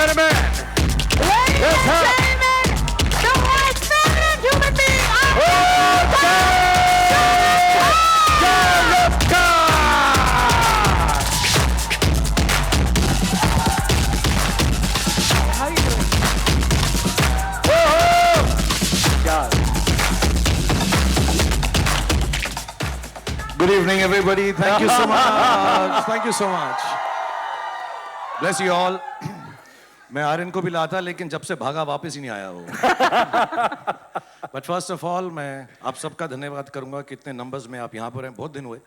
gentlemen, Ladies and gentlemen, the most feminine human being on How you doing? good evening, everybody. Thank you so much. Thank you so much. Bless you all. मैं आर्यन को भी लाता लेकिन जब से भागा वापस ही नहीं आया वो. बट फर्स्ट ऑफ ऑल मैं आप सबका धन्यवाद करूंगा कि इतने नंबर्स में आप यहाँ पर हैं. बहुत दिन हुए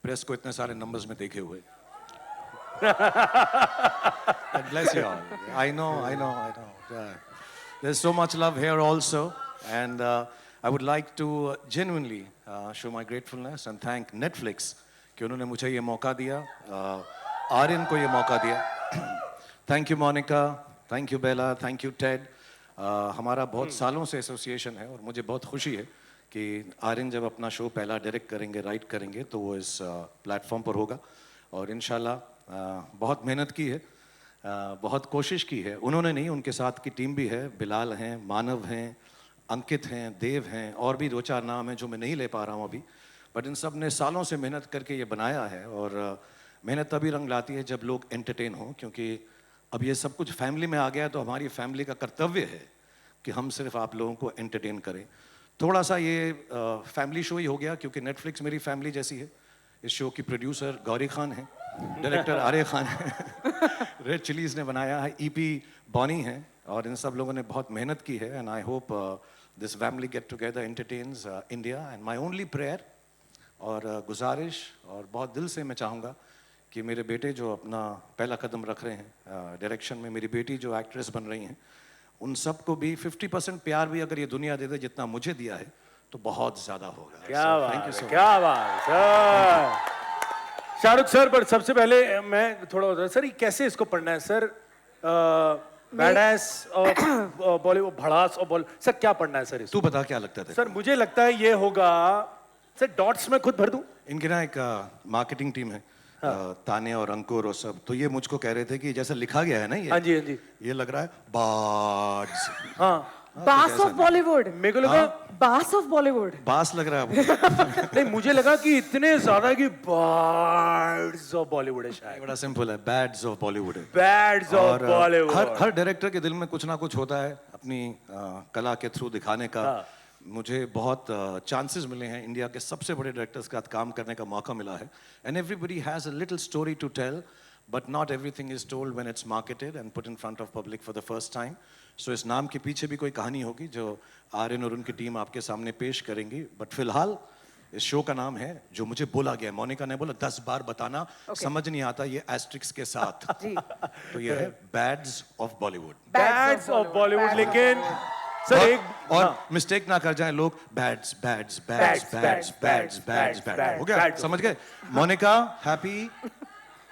प्रेस को इतने सारे नंबर्स में देखे हुए. Bless you all. I know. There's so much love here also, and I would like to genuinely show my gratefulness and thank Netflix कि उन्होंने मुझे ये मौका दिया, आर्यन को ये मौका दिया. Thank you Monica, thank you Bella, thank you Ted. हमारा बहुत सालों से एसोसिएशन है और मुझे बहुत खुशी है कि आर्यन जब अपना शो पहला डायरेक्ट करेंगे, राइट करेंगे तो वो इस प्लेटफॉर्म पर होगा और इंशाल्लाह बहुत मेहनत की है, बहुत कोशिश की है. उन्होंने नहीं, उनके साथ की टीम भी है. बिलाल हैं, मानव हैं, अंकित हैं, देव हैं और भी दो चार नाम हैं जो मैं नहीं ले पा रहा हूँ अभी. बट इन सब ने सालों से मेहनत करके ये बनाया है और मेहनत तभी रंग लाती है जब लोग एंटरटेन हों, क्योंकि अब ये सब कुछ फैमिली में आ गया है तो हमारी फैमिली का कर्तव्य है कि हम सिर्फ आप लोगों को एंटरटेन करें. थोड़ा सा ये फैमिली शो ही हो गया क्योंकि नेटफ्लिक्स मेरी फैमिली जैसी है. इस शो की प्रोड्यूसर गौरी खान है, डायरेक्टर आर्य खान है, रेड चिलीज ने बनाया है, ईपी बॉनी है और इन सब लोगों ने बहुत मेहनत की है. And I hope this family get together entertains India. And my only prayer और गुजारिश और बहुत दिल से मैं चाहूँगा कि मेरे बेटे जो अपना पहला कदम रख रहे हैं डायरेक्शन में, मेरी बेटी जो एक्ट्रेस बन रही हैं, उन सबको भी 50% प्यार भी अगर ये दुनिया दे दे जितना मुझे दिया है तो बहुत ज़्यादा होगा. क्या बात so है, क्या बात सर. शाहरुख सर, पर सबसे पहले मैं थोड़ा सर ये कैसे इसको पढ़ना है सर? बैडएस और बॉलीवुड भड़ास और बॉलीवुड सर क्या पढ़ना है सर इसको? तू बता क्या लगता है सर? मुझे लगता है ये होगा सर डॉट्स में खुद भर दूं. इनके ना एक मार्केटिंग टीम है, ताने और अंकुर और सब, तो ये मुझको कह रहे थे कि जैसा लिखा गया है ना ये, हाँ जी, ये लग रहा है बार्ड्स. हाँ, बास ऑफ बॉलीवुड. मेरे को लगा बास ऑफ बॉलीवुड. बास लग रहा है. नहीं, मुझे लगा कि इतने ज्यादा कि बार्ड्स ऑफ बॉलीवुड है शायद. बड़ा सिंपल है, बैड्स ऑफ बॉलीवुड है. Bads of Bollywood. हर डायरेक्टर के दिल में कुछ ना कुछ होता है अपनी कला के थ्रू दिखाने का. मुझे बहुत चांसेस मिले हैं, इंडिया के सबसे बड़े डायरेक्टर्स के साथ काम करने का मौका मिला है. And everybody has a little story to tell, but not everything is told when it's marketed and put in front of public for the first time. So इस नाम के पीछे भी कोई कहानी होगी जो आर्यन और उनकी टीम आपके सामने पेश करेंगी. बट फिलहाल इस शो का नाम है जो मुझे बोला गया, मोनिका ने बोला 10 बार बताना, समझ नहीं आता ये एस्ट्रिक्स के साथ. तो ये है bads of Bollywood. Bads of Bollywood. लेकिन सर एक और मिस्टेक ना कर जाएं लोग, bads bads bads bads bads bads bads हो गया, समझ गए? मोनिका हैप्पी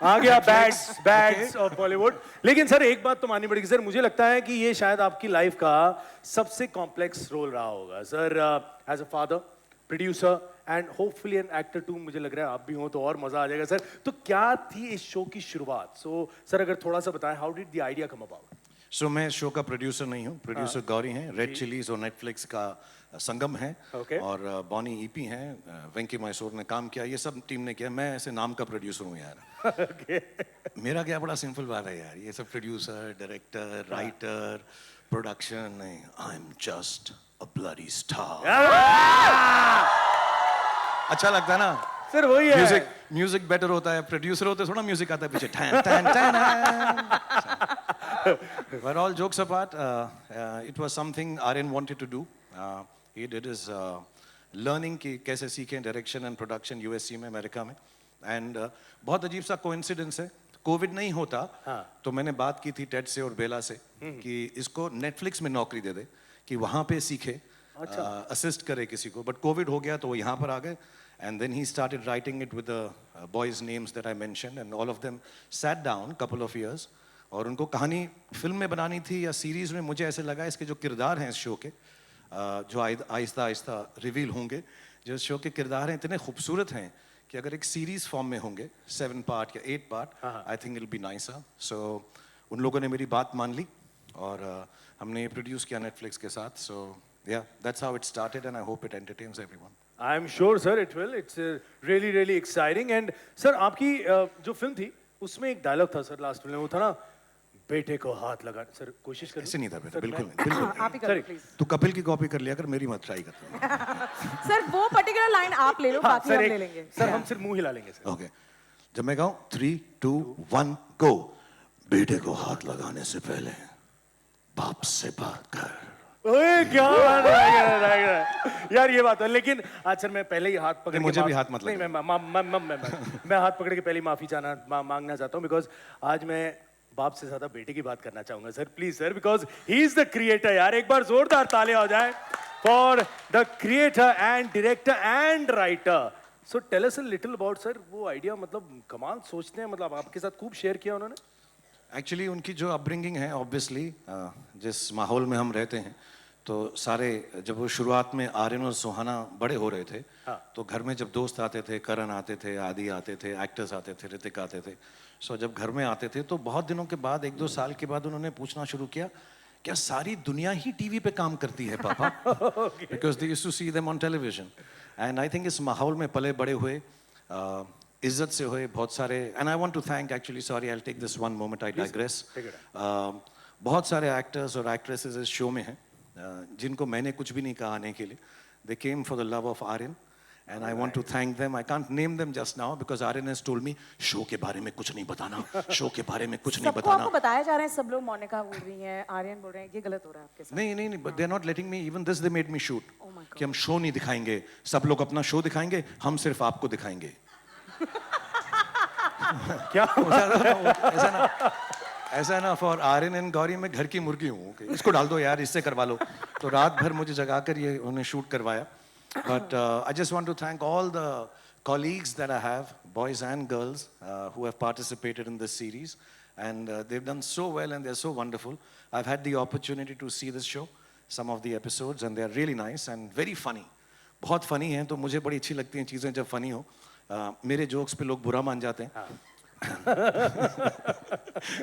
आ गया. Bads of Bollywood. लेकिन सर एक बात तो माननी पड़ेगी सर, मुझे लगता है कि ये शायद आपकी लाइफ का सबसे कॉम्प्लेक्स रोल रहा होगा sir. As a father, producer and hopefully an actor too. मुझे लग रहा है आप भी हो तो और मजा आ जाएगा सर. तो क्या थी इस शो की शुरुआत? सो सर अगर थोड़ा सा बताएं, how did the idea come about? So मैं शो का प्रोड्यूसर नहीं हूँ, प्रोड्यूसर गौरी हैं. रेड चिलीज और नेटफ्लिक्स का संगम है और बॉनी ईपी हैं, वेंकी मैसूर ने काम किया, ये सब टीम ने किया. मैं ऐसे नाम का प्रोड्यूसर हूँ यार. मेरा क्या बड़ा सिंपल बात है यार, ये सब प्रोड्यूसर, डायरेक्टर, राइटर, प्रोडक्शन नहीं. I am just a bloody star. अच्छा लगता है ना सर? वही है, म्यूजिक बेटर होता है. प्रोड्यूसर होते थोड़ा म्यूजिक आता है पीछे, tan tan tan. But all jokes apart, it was something Aryan wanted to do. He did his learning कि कैसे सीखें डायरेक्शन एंड प्रोडक्शन यूएससी में, अमेरिका में. एंड बहुत अजीब सा कोइंसिडेंस है, कोविड नहीं होता तो मैंने बात की थी टेड से और बेला से कि इसको नेटफ्लिक्स में नौकरी दे दे कि वहाँ पे सीखे, असिस्ट करे किसी को. बट कोविड हो गया तो वो यहाँ पर आ गए. And then he started writing it with the boys' names that I mentioned, and all of them sat down couple of years. और उनको कहानी फिल्म में बनानी थी या सीरीज में. मुझे ऐसे लगा इसके जो किरदार हैं इस शो के, जो आहिस्ता आहिस्ता रिवील होंगे, जो इस शो के किरदार हैं इतने खूबसूरत हैं कि अगर एक सीरीज फॉर्म में होंगे 7 पार्ट या 8 part, I think it will be nicer. So उन लोगों ने मेरी बात मान ली और हमने प्रोड्यूस किया नेटफ्लिक्स के साथ. सो या that's how it started and I hope it entertains everyone. I am sure sir it will. It's really really exciting. And sir आपकी जो फिल्म थी उसमें एक डायलॉग था सर लास्ट में, वो था ना बेटे को हाथ लगा. सर कोशिश करें. ऐसे नहीं था बेटा, बिल्कुल नहीं, बिल्कुल नहीं. आप ही करो Sorry. प्लीज. तू कपिल की कॉपी कर लिया कर, मेरी मत ट्राई कर. सर वो पर्टिकुलर लाइन आप ले लो, बाकी सर हम एक ले लेंगे. सर हम सिर्फ मुंह हिला लेंगे सर. ओके, जब मैं कहूँ 3, 2, 1 गो. बेटे को हाथ लगाने से पहले बाप से बात कर. ओए क्या बात है यार, ये बात है. लेकिन आज सर मैं पहले ही हाथ पकड़ के मुझे भी माफ- हाथ मत नहीं, लगा. मैं हाथ पकड़ के पहले ही माफी मांगना चाहता हूँ, बिकॉज आज मैं बाप से ज्यादा बेटे की बात करना चाहूंगा sir. Please sir, because he is the creator. यार एक बार जोरदार ताले हो जाए for the creator and director and writer. So tell us a little about sir वो आइडिया. मतलब कमाल सोचते हैं, मतलब आपके साथ खूब शेयर किया उन्होंने. एक्चुअली उनकी जो अपब्रिंगिंग है, ऑब्वियसली जिस माहौल में हम रहते हैं, तो सारे जब वो शुरुआत में आर्यन और सुहाना बड़े हो रहे थे, तो घर में जब दोस्त आते थे, करण आते थे, आदि आते थे, एक्टर्स आते थे, ऋतिक आते थे. सो जब घर में आते थे तो बहुत दिनों के बाद, 1-2 साल के बाद उन्होंने पूछना शुरू किया, क्या सारी दुनिया ही टीवी पे काम करती है पापा? Because they used to see them on television. And I think इस माहौल में पले बड़े हुए, इज्जत से हुए बहुत सारे. And I want to thank, actually sorry I will take this one moment, I digress. बहुत सारे एक्टर्स और एक्ट्रेसेस इस शो में हैं जिनको मैंने कुछ भी नहीं कहा आने के लिए. They came for the love of Aryan and I want to thank them. I can't name them just now because Aryan has told me show के बारे में कुछ नहीं बताना, शो के बारे में कुछ नहीं सबको बताना. आपको बताया जा रहा है, सब लोग मोनिका बोल रही हैं, आर्यन बोल रहे हैं, ये गलत हो रहा है आपके साथ. नहीं नहीं नहीं, but they are not letting me. Even this they made me shoot Oh my God. कि हम शो नहीं दिखाएंगे, सब लोग अपना शो दिखाएंगे, हम सिर्फ आपको दिखाएंगे. क्या ऐसा ना फॉर आर्यन एंड गौरी मैं घर की मुर्गी हूँ कि इसको डाल दो यार, इससे करवा लो. तो रात भर मुझे जगाकर ये उन्हें शूट करवाया. But I just want to thank all the colleagues that I have, boys and girls, who have participated in this series, and they've done so well and they're so wonderful. I've had the opportunity to see this show, some of the episodes, and they're really nice and very funny. बहुत funny हैं, तो मुझे बड़ी अच्छी लगती हैं चीज़ें जब funny हो. मेरे jokes पे लोग बुरा मान जाते हैं.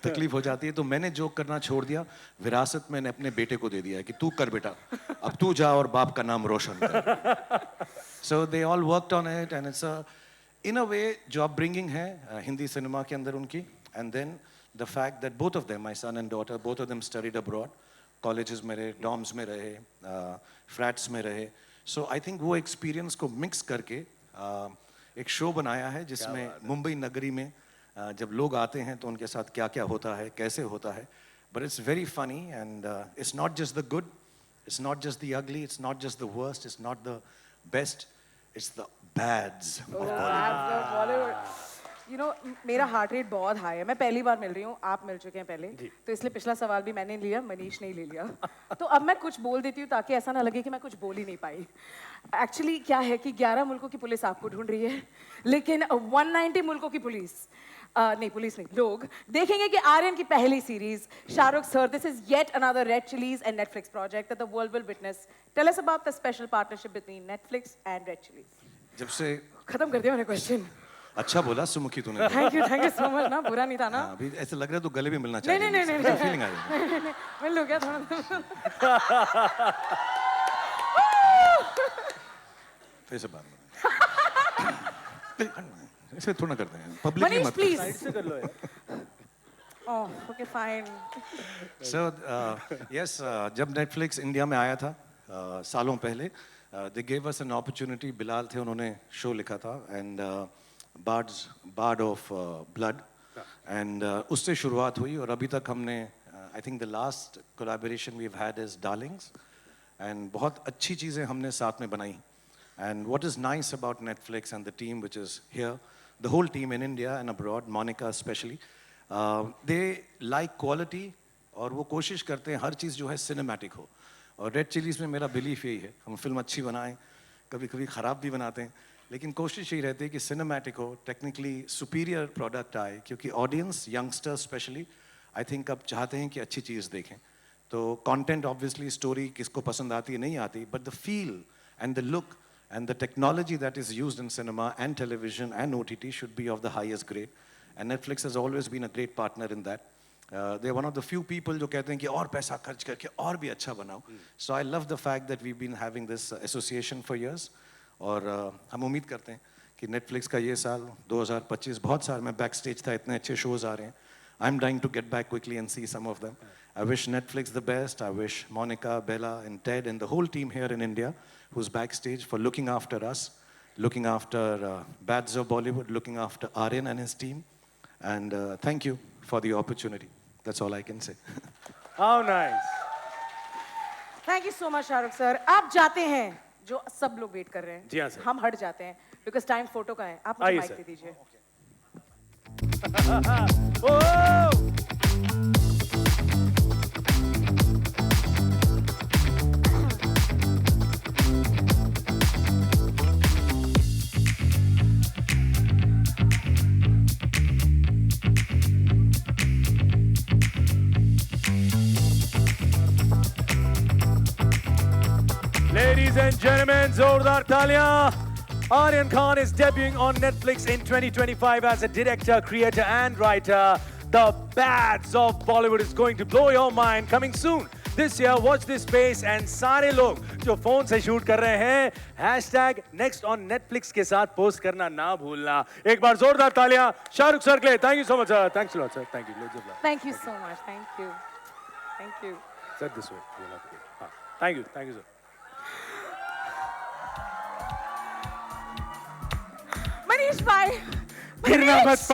तकलीफ हो जाती है, तो मैंने जोक करना छोड़ दिया. विरासत मैंने अपने बेटे को दे दिया है कि तू कर बेटा, अब तू जा और बाप का नाम रोशन कर. So they all worked on it and it's a, in a way, जो upbringing है हिंदी सिनेमा के अंदर उनकी. And then the fact that both of them, my son and daughter, both of them studied abroad. Colleges में रहे, dorms में रहे, flats में रहे. So I think वो experience को mix करके एक show बनाया है जिसमें मुंबई नगरी में जब लोग आते हैं तो उनके साथ क्या क्या होता है, कैसे होता है. But it's very funny and it's not just the good, it's not just the ugly, it's not just the worst, it's not the best, it's the bads of Bollywood. You know, मेरा heart rate बहुत high है. मैं पहली बार मिल रही हूँ, आप मिल चुके हैं पहले, तो इसलिए पिछला सवाल भी मैंने लिया, मनीष नहीं ले लिया. तो अब मैं कुछ बोल देती हूँ ताकि ऐसा ना लगे कि मैं कुछ बोल ही नहीं पाई. एक्चुअली क्या है कि 11 मुल्कों की पुलिस आपको ढूंढ रही है, लेकिन 190 मुल्कों की पुलिस नहीं, पुलिस नहीं, लोग देखेंगे कि आर्यन की पहली series. Shahrukh sir, this is yet another Red Chillies and Netflix project that the world will witness. Tell us about the special partnership between Netflix and Red Chillies. जब से खत्म कर दिया मैंने क्वेश्चन. अच्छा बोला सुमुखी तूने. Thank you so much. ना बुरा नहीं था ना. अभी ऐसे लग रहा है तो गले भी मिलना नहीं चाहिए. नहीं नहीं नहीं फीलिंग आ रही है. मिल लो क्या थोड़ा. फिर से बात ऐसे थोड़ा करते हैं, पब्लिकली मनीष मत. प्लीज. साइड से कर लो यार. Oh okay fine. So yes, जब नेटफ्लिक्स इंडिया में आया था सालों पहले, they gave us an opportunity. Bilal थे, उन्होंने शो लिखा था and Bard of Blood, and उससे शुरुआत हुई और अभी तक हमने I think the last collaboration we've had is Darlings, and बहुत अच्छी चीज़ें हमने साथ में बनाई. And what is nice about Netflix and the team which is here, the whole team in India and abroad, Monica especially, they like quality और वो कोशिश करते हैं हर चीज़ जो है सिनेमैटिक हो. और रेड चिलीज़ में मेरा बिलीफ यही है, हम फिल्म अच्छी बनाएं, कभी कभी ख़राब भी बनाते हैं, लेकिन कोशिश यही रहती है कि सिनेमैटिक हो, टेक्निकली सुपीरियर प्रोडक्ट आए, क्योंकि audience, youngsters specially, I think अब चाहते हैं कि अच्छी चीज़ देखें. तो कंटेंट ऑब्वियसली, स्टोरी किसको पसंद आती है नहीं आती, but the feel and the look and the technology that is used in cinema and television and OTT should be of the highest grade. And Netflix has always been a great partner in that. they're one of the few people जो कहते हैं कि और पैसा खर्च करके और भी अच्छा बनाओ. So I love the fact that we've been having this association for years. और हम उम्मीद करते हैं कि Netflix का ये साल 2025 बहुत साल में backstage था, इतने अच्छे shows आ रहे हैं. I'm dying to get back quickly and see some of them. I wish Netflix the best. I wish Monica, Bella, and Ted, and the whole team here in India, who's backstage, for looking after us, looking after Bads of Bollywood, looking after Aryan and his team. And thank you for the opportunity. That's all I can say. How nice. Thank you so much Shahrukh sir. आप जाते हैं, जो सब लोग wait कर रहे हैं. जी हाँ, सर. हम हट जाते हैं बिकॉज टाइम फोटो का है. आप मुझे आइए, माइक सर. दे दीजिए. Oh! Ladies and gentlemen, जोरदार तालियां. Aryan Khan is debuting on Netflix in 2025 as a director, creator, and writer. The Bads of Bollywood is going to blow your mind. Coming soon this year. Watch this space. And सारे लोग जो phone से shoot कर रहे हैं, hashtag next on Netflix के साथ post करना ना भूलना. एक बार जोरदार तालियां शाहरुख सर के लिए. Thank you so much, sir. Thanks a lot, sir. Thank you. Loads of love. Thank you so much. Thank you. Thank you. Sir, this way. Thank you. Thank you, sir. Manish भाई. गिरना मत